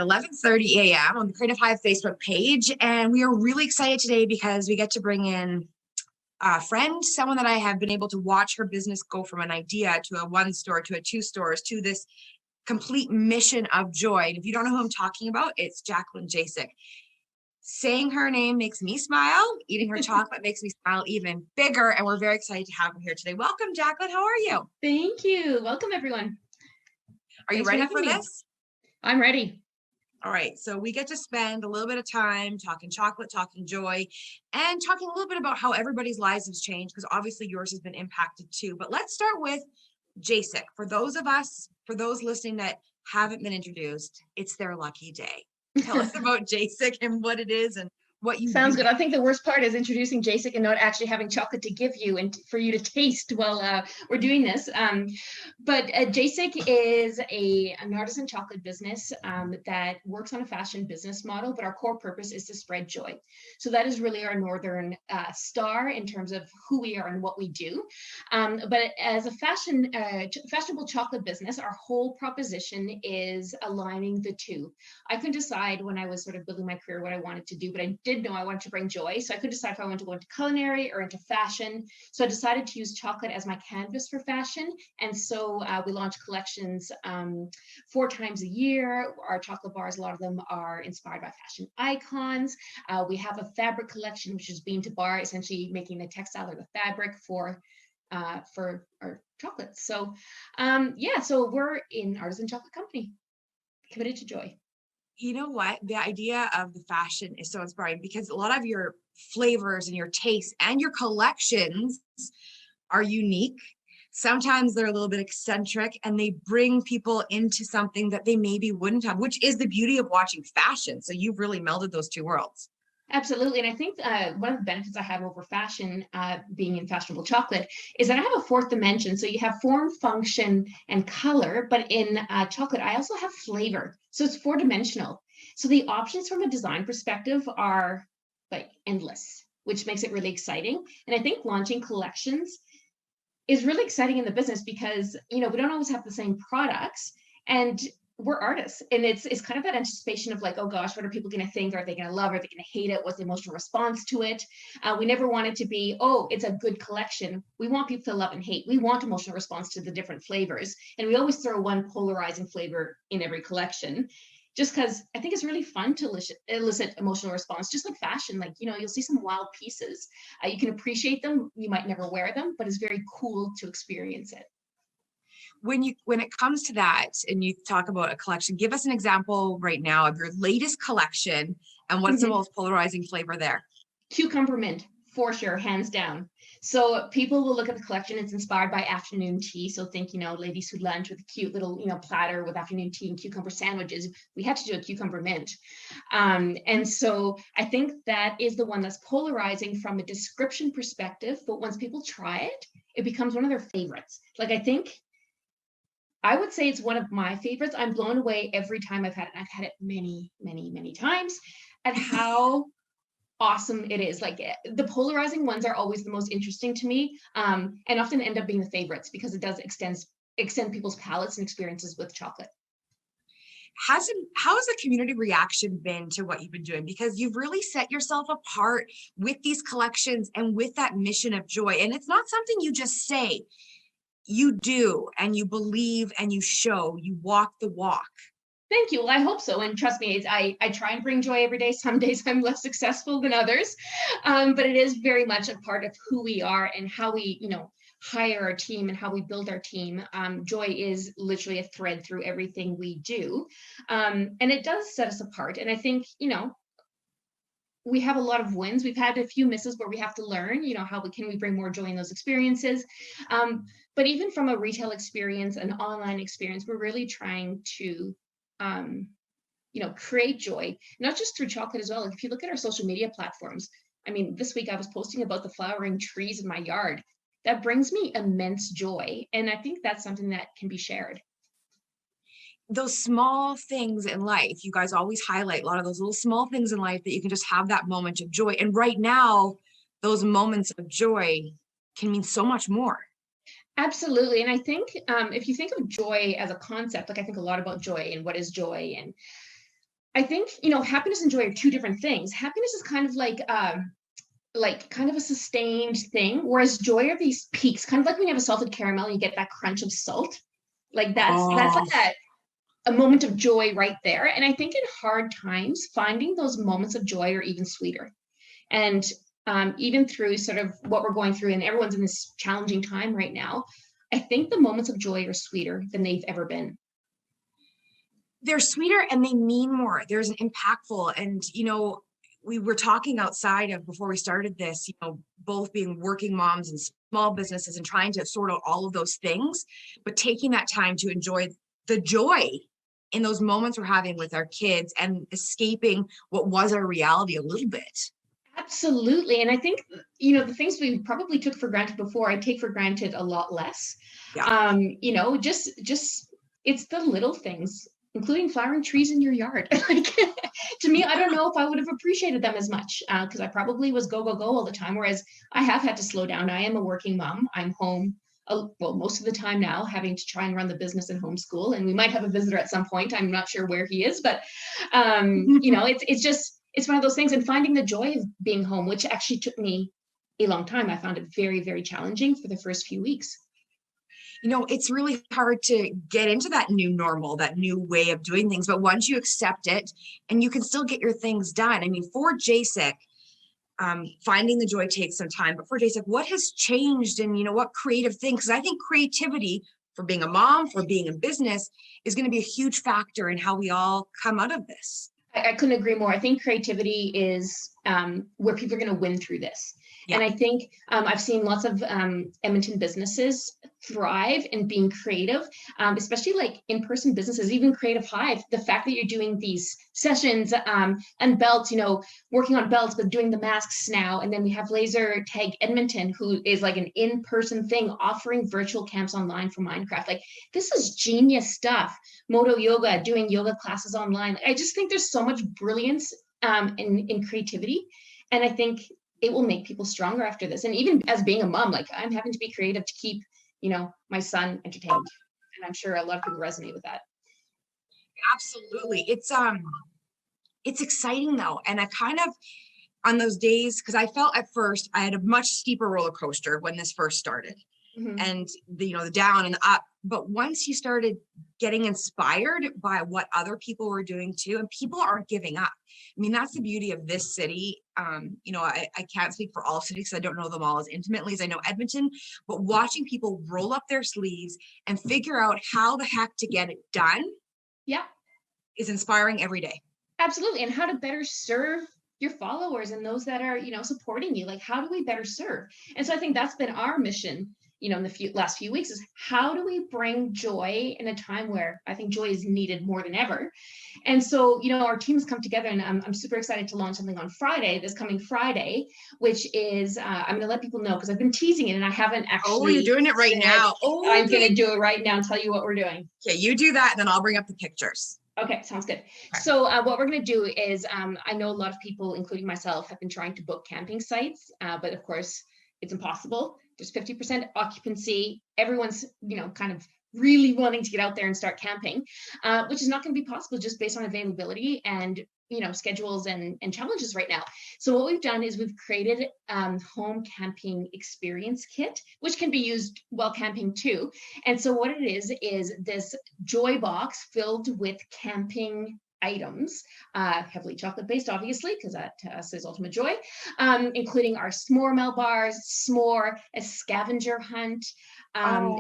at 11:30 a.m. on the Creative Hive Facebook page. And we are really excited today because we get to bring in a friend, someone that I have been able to watch her business go from an idea to a 1 store to a 2 stores to this complete mission of joy. And if you don't know who I'm talking about, it's Jacqueline Jacek. Saying her name makes me smile. Eating her chocolate makes me smile even bigger. And we're very excited to have her here today. Welcome, Jacqueline. How are you? Thank you. Welcome, everyone. Are you ready for this? I'm ready. All right. So we get to spend a little bit of time talking chocolate, talking joy, and talking a little bit about how everybody's lives have changed, because obviously yours has been impacted too. But let's start with Jacek. For those listening that haven't been introduced, it's their lucky day. Tell us about Jacek and what it is and what you Sounds do. good. I think the worst part is introducing Jacek and not actually having chocolate to give you and for you to taste while we're doing this. But Jacek is an artisan chocolate business that works on a fashion business model, but our core purpose is to spread joy. So that is really our northern star in terms of who we are and what we do. But as a fashionable chocolate business, our whole proposition is aligning the two. I couldn't decide when I was sort of building my career what I wanted to do, but I did know I wanted to bring joy. So I could decide if I wanted to go into culinary or into fashion. So I decided to use chocolate as my canvas for fashion. And so we launch collections 4 times a year. Our chocolate bars, a lot of them are inspired by fashion icons. We have a fabric collection, which is bean to bar, essentially making the textile or the fabric for our chocolates. So so we're an artisan chocolate company committed to joy. You know what? The idea of the fashion is so inspiring because a lot of your flavors and your tastes and your collections are unique. Sometimes they're a little bit eccentric and they bring people into something that they maybe wouldn't have, which is the beauty of watching fashion. So you've really melded those two worlds. Absolutely. And I think one of the benefits I have over fashion, being in fashionable chocolate, is that I have a 4th dimension. So you have form, function, and color, but in chocolate, I also have flavor. So it's 4-dimensional. So the options from a design perspective are like endless, which makes it really exciting. And I think launching collections is really exciting in the business because, we don't always have the same products. And we're artists, and it's kind of that anticipation of like, oh gosh, what are people going to think? Are they going to love? Are they going to hate it? What's the emotional response to it? We never want it to be, oh, it's a good collection. We want people to love and hate. We want emotional response to the different flavors, and we always throw one polarizing flavor in every collection, just because I think it's really fun to elicit emotional response, just like fashion. Like, you'll see some wild pieces. You can appreciate them. You might never wear them, but it's very cool to experience it. When it comes to that and you talk about a collection, give us an example right now of your latest collection and what's the most polarizing flavor there? Cucumber mint, for sure, hands down. So people will look at the collection. It's inspired by afternoon tea. So think, ladies who lunch with a cute little, platter with afternoon tea and cucumber sandwiches. We had to do a cucumber mint. And so I think that is the one that's polarizing from a description perspective. But once people try it, it becomes one of their favorites. Like, I would say it's one of my favorites. I'm blown away every time I've had it. I've had it many, many, many times at how awesome it is. Like, the polarizing ones are always the most interesting to me, and often end up being the favorites because it does extend people's palates and experiences with chocolate. How has the community reaction been to what you've been doing? Because you've really set yourself apart with these collections and with that mission of joy. And it's not something you just say. You do, and you believe, and you show, you walk the walk. Thank you. Well, I hope so. And trust me, I try and bring joy every day. Some days I'm less successful than others, but it is very much a part of who we are and how we, hire our team and how we build our team. Joy is literally a thread through everything we do. And it does set us apart. And I think, we have a lot of wins. We've had a few misses where we have to learn, how can we bring more joy in those experiences. But even from a retail experience, an online experience, we're really trying to, create joy, not just through chocolate as well. Like, if you look at our social media platforms, this week I was posting about the flowering trees in my yard. That brings me immense joy. And I think that's something that can be shared. Those small things in life, you guys always highlight a lot of those little small things in life that you can just have that moment of joy. And right now, those moments of joy can mean so much more. Absolutely. And I think if you think of joy as a concept, like, I think a lot about joy and what is joy. And I think, happiness and joy are two different things. Happiness is kind of like kind of a sustained thing, whereas joy are these peaks, kind of like when you have a salted caramel and you get that crunch of salt. Like that's Oh, like a moment of joy right there. And I think in hard times, finding those moments of joy are even sweeter. And even through sort of what we're going through, and everyone's in this challenging time right now, I think the moments of joy are sweeter than they've ever been. they're sweeter and they mean more. There's an impactful, and we were talking outside of before we started this, both being working moms and small businesses and trying to sort out all of those things, but taking that time to enjoy the joy in those moments we're having with our kids and escaping what was our reality a little bit. Absolutely. And I think, the things we probably took for granted before, I take for granted a lot less. Yeah. Just it's the little things, including flowering trees in your yard. Like to me, I don't know if I would have appreciated them as much because I probably was go, go, go all the time. Whereas I have had to slow down. I am a working mom. I'm home. Well, most of the time now, having to try and run the business and homeschool. And we might have a visitor at some point. I'm not sure where he is, but it's one of those things, and finding the joy of being home, which actually took me a long time. I found it very, very challenging for the first few weeks. It's really hard to get into that new normal, that new way of doing things. But once you accept it, and you can still get your things done. I mean, for Jacek, finding the joy takes some time. But for Jacek, what has changed, and what creative things? Because I think creativity for being a mom, for being in business, is going to be a huge factor in how we all come out of this. I couldn't agree more. I think creativity is where people are going to win through this. Yeah. And I think I've seen lots of Edmonton businesses thrive in being creative, especially like in-person businesses, even Creative Hive. The fact that you're doing these sessions and belts, working on belts, but doing the masks now. And then we have Laser Tag Edmonton, who is like an in-person thing, offering virtual camps online for Minecraft. Like, this is genius stuff. Moto Yoga, doing yoga classes online. I just think there's so much brilliance in creativity. And I think it will make people stronger after this. And even as being a mom, like, I'm having to be creative to keep, my son entertained. And I'm sure a lot of people resonate with that. Absolutely. It's exciting though. And I kind of, on those days, because I felt at first I had a much steeper roller coaster when this first started. Mm-hmm. And the down and up. But once you started getting inspired by what other people were doing too, and people aren't giving up. I mean, that's the beauty of this city. I can't speak for all cities because I don't know them all as intimately as I know Edmonton, but watching people roll up their sleeves and figure out how the heck to get it done, yeah, is inspiring every day. Absolutely. And how to better serve your followers and those that are, supporting you. Like, how do we better serve? And so I think that's been our mission, in the last few weeks, is how do we bring joy in a time where I think joy is needed more than ever. And so, our team has come together, and I'm super excited to launch something on this coming Friday, which is, I'm going to let people know because I've been teasing it and I haven't actually. Oh, you're doing it right now. Oh, I'm going to do it right now and tell you what we're doing. Okay, you do that, and then I'll bring up the pictures. Okay, sounds good. Okay. So what we're going to do is, I know a lot of people, including myself, have been trying to book camping sites, but of course, it's impossible. There's 50% occupancy. Everyone's, kind of really wanting to get out there and start camping, which is not going to be possible just based on availability and, schedules and challenges right now. So what we've done is we've created home camping experience kit, which can be used while camping too. And so what it is this joy box filled with camping items, heavily chocolate based, obviously, because that to us is ultimate joy, including our s'more melt bars, s'more, a scavenger hunt, and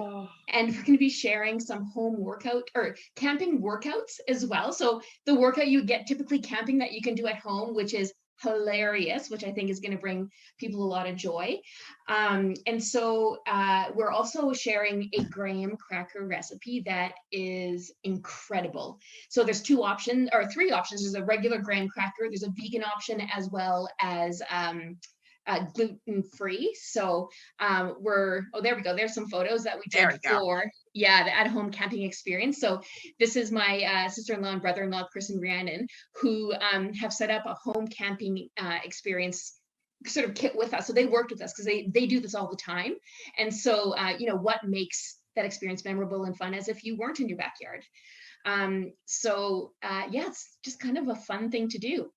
we're going to be sharing some home workout or camping workouts as well. So the workout you get typically camping that you can do at home, which is hilarious, which I think is going to bring people a lot of joy. And so we're also sharing a graham cracker recipe that is incredible. So there's three options. There's a regular graham cracker, there's a vegan option, as well as gluten-free. So there we go. There's some photos that we did for the at-home camping experience. So this is my sister-in-law and brother-in-law, Chris and Rhiannon, who have set up a home camping experience sort of kit with us. So they worked with us because they do this all the time. And so, what makes that experience memorable and fun as if you weren't in your backyard. Yeah, it's just kind of a fun thing to do.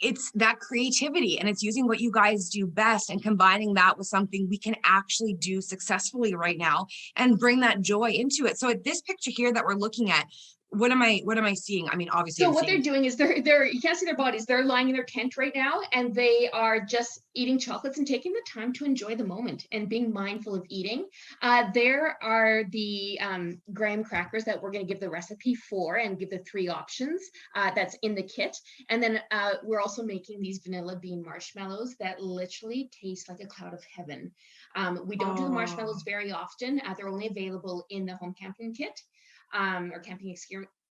It's that creativity, and it's using what you guys do best and combining that with something we can actually do successfully right now and bring that joy into it. So at this picture here that we're looking at, what am I seeing? I mean, obviously So I'm what they're seeing doing is they're you can't see their bodies. They're lying in their tent right now, and they are just eating chocolates and taking the time to enjoy the moment and being mindful of eating. There are the graham crackers that we're going to give the recipe for and give the 3 options that's in the kit. And then we're also making these vanilla bean marshmallows that literally taste like a cloud of heaven. We don't do the marshmallows very often. They're only available in the home camping kit or camping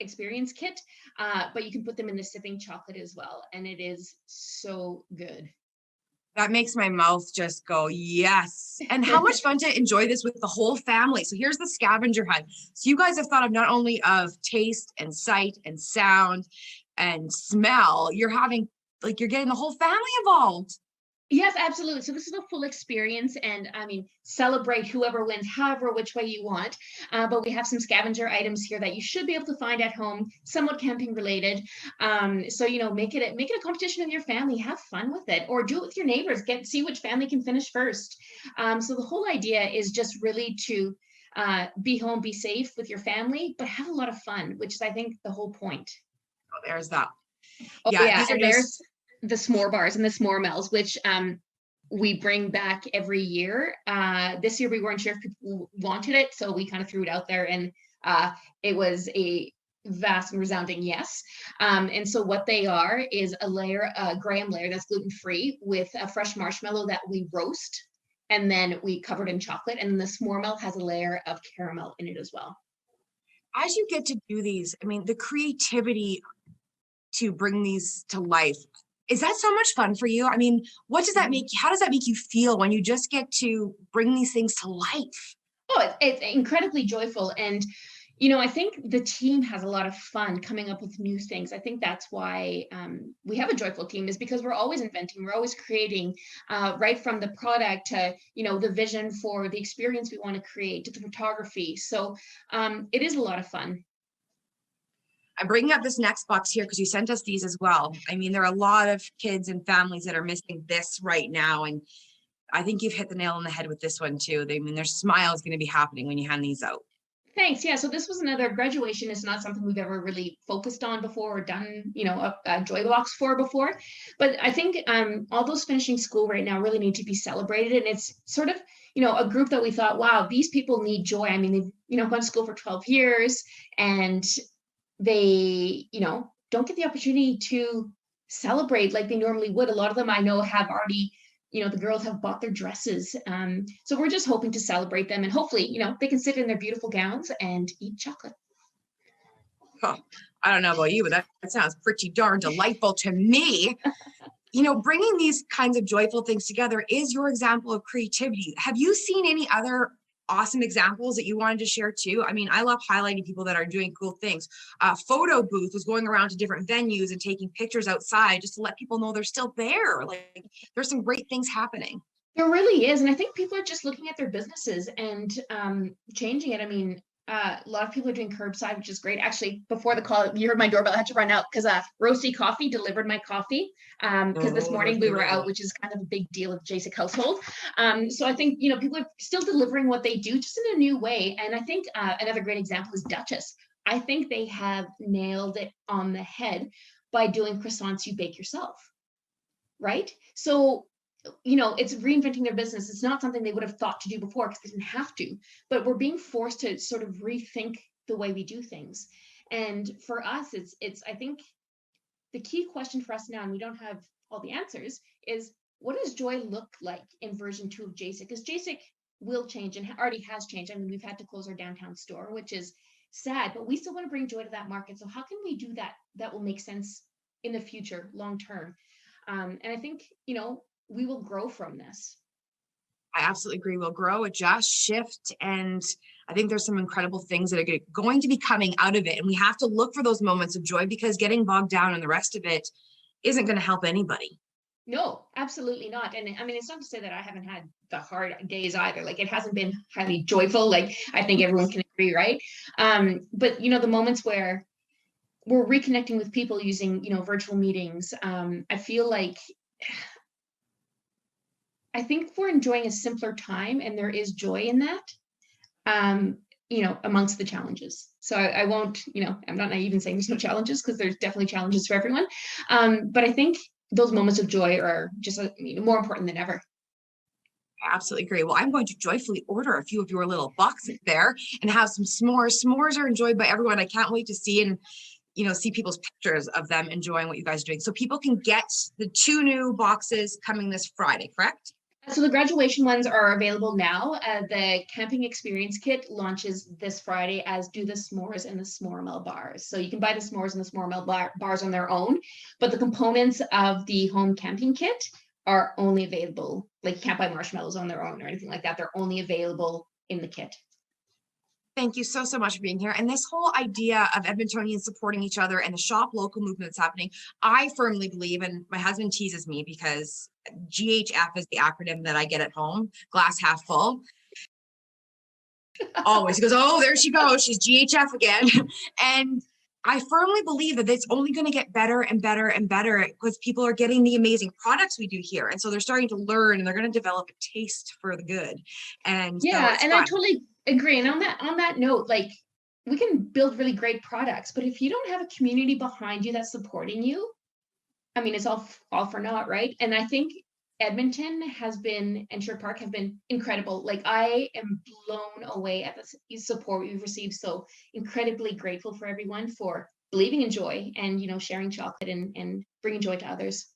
experience kit, but you can put them in the sipping chocolate as well, and it is so good. that makes my mouth just go, yes. And how much fun to enjoy this with the whole family. So here's the scavenger hunt. So you guys have thought of not only of taste and sight and sound and smell, you're having, like, you're getting the whole family involved. Yes, absolutely. So this is a full experience, and I mean, celebrate whoever wins, however, which way you want. But we have some scavenger items here that you should be able to find at home, somewhat camping related. So make it a competition with your family. Have fun with it, or do it with your neighbors. See which family can finish first. So the whole idea is just really to be home, be safe with your family, but have a lot of fun, which is, I think, the whole point. Oh, there's that. Oh Yeah, yeah, these are and just there's the s'more bars and the s'more melts, which we bring back every year. This year we weren't sure if people wanted it, so we kind of threw it out there, and it was a vast and resounding yes. And so what they are is a graham layer that's gluten-free with a fresh marshmallow that we roast, and then we covered in chocolate, and the s'more melt has a layer of caramel in it as well. as you get to do these, I mean, the creativity to bring these to life, is that so much fun for you? I mean, what does that make, how does that make you feel when you just get to bring these things to life? Oh, it's incredibly joyful. And, I think the team has a lot of fun coming up with new things. I think that's why we have a joyful team, is because we're always inventing, we're always creating, right from the product to, the vision for the experience we want to create, to the photography. So it is a lot of fun. I'm bringing up this next box here because you sent us these as well. I mean, there are a lot of kids and families that are missing this right now. And I think you've hit the nail on the head with this one too. I mean, their smile is going to be happening when you hand these out. Thanks. Yeah. So this was another graduation. Is not something we've ever really focused on before or done, a joy box for before. But I think all those finishing school right now really need to be celebrated. And it's sort of, a group that we thought, wow, these people need joy. I mean, they've, gone to school for 12 years, and they, don't get the opportunity to celebrate like they normally would. A lot of them I know have already, the girls have bought their dresses. So we're just hoping to celebrate them, and hopefully, they can sit in their beautiful gowns and eat chocolate. Oh, I don't know about you, but that sounds pretty darn delightful to me. Bringing these kinds of joyful things together is your example of creativity. Have you seen any other awesome examples that you wanted to share too? I mean, I love highlighting people that are doing cool things. Photo booth was going around to different venues and taking pictures outside just to let people know they're still there. Like, there's some great things happening. There really is. And I think people are just looking at their businesses and changing it. I mean, a lot of people are doing curbside, which is great. Actually, before the call, you heard my doorbell. I had to run out because Roasty Coffee delivered my coffee. Because this morning we were out, which is kind of a big deal with Jacek household. So I think, people are still delivering what they do, just in a new way. And I think another great example is Duchess. I think they have nailed it on the head by doing croissants you bake yourself. Right? So it's reinventing their business. It's not something they would have thought to do before because they didn't have to, but we're being forced to sort of rethink the way we do things. And for us, it's I think the key question for us now, and we don't have all the answers, is what does joy look like in version 2 of Jacek? Because Jacek will change and already has changed. I mean, we've had to close our downtown store, which is sad, but we still want to bring joy to that market. So how can we do that will make sense in the future, long term? And I think, we will grow from this. I absolutely agree. We'll grow, adjust, shift. And I think there's some incredible things that are going to be coming out of it. And we have to look for those moments of joy, because getting bogged down in the rest of it isn't going to help anybody. No, absolutely not. And I mean, it's not to say that I haven't had the hard days either. Like, it hasn't been highly joyful. Like, I think everyone can agree right? But you know, the moments where we're reconnecting with people using, you know, virtual meetings, I feel like I think we're enjoying a simpler time, and there is joy in that, you know, amongst the challenges. So I won't, you know, I'm not naive in saying there's no challenges, because there's definitely challenges for everyone. But I think those moments of joy are just more important than ever. I absolutely agree. Well, I'm going to joyfully order a few of your little boxes there and have some s'mores. S'mores are enjoyed by everyone. I can't wait to see and, you know, see people's pictures of them enjoying what you guys are doing. So people can get the 2 new boxes coming this Friday, correct? So the graduation ones are available now. The camping experience kit launches this Friday, as do the s'mores and the s'moremel bars. So you can buy the s'mores and the s'moremel bars on their own, but the components of the home camping kit are only available, like you can't buy marshmallows on their own or anything like that. They're only available in the kit. Thank you so much for being here. And this whole idea of Edmontonians supporting each other and the shop local movement that's happening, I firmly believe, and my husband teases me because GHF is the acronym that I get at home, glass half full. Always. He goes, oh, there she goes. She's GHF again. And I firmly believe that it's only going to get better and better and better, because people are getting the amazing products we do here. And so they're starting to learn, and they're going to develop a taste for the good. And yeah, so and fun. I totally agree. And on that note, like, we can build really great products, but if you don't have a community behind you that's supporting you, I mean, it's all for naught, right? And I think Edmonton has been, and Sherwood Park have been incredible. Like, I am blown away at the support we've received. So incredibly grateful for everyone for believing in joy and, you know, sharing chocolate and bringing joy to others.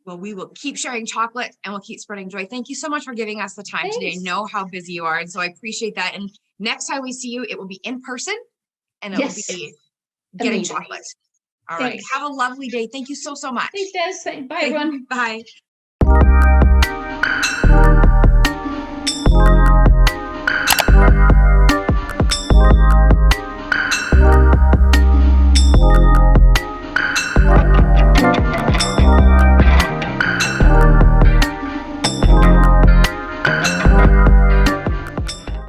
Well, we will keep sharing chocolate and we'll keep spreading joy. Thank you so much for giving us the time today. I Thanks. know how busy you are, and so I appreciate that. And next time we see you, it will be in person, and it will Yes. be getting Amazing. chocolate. All right. Thanks. Have a lovely day. Thank you so much. Thanks, Des. Bye, everyone. Bye.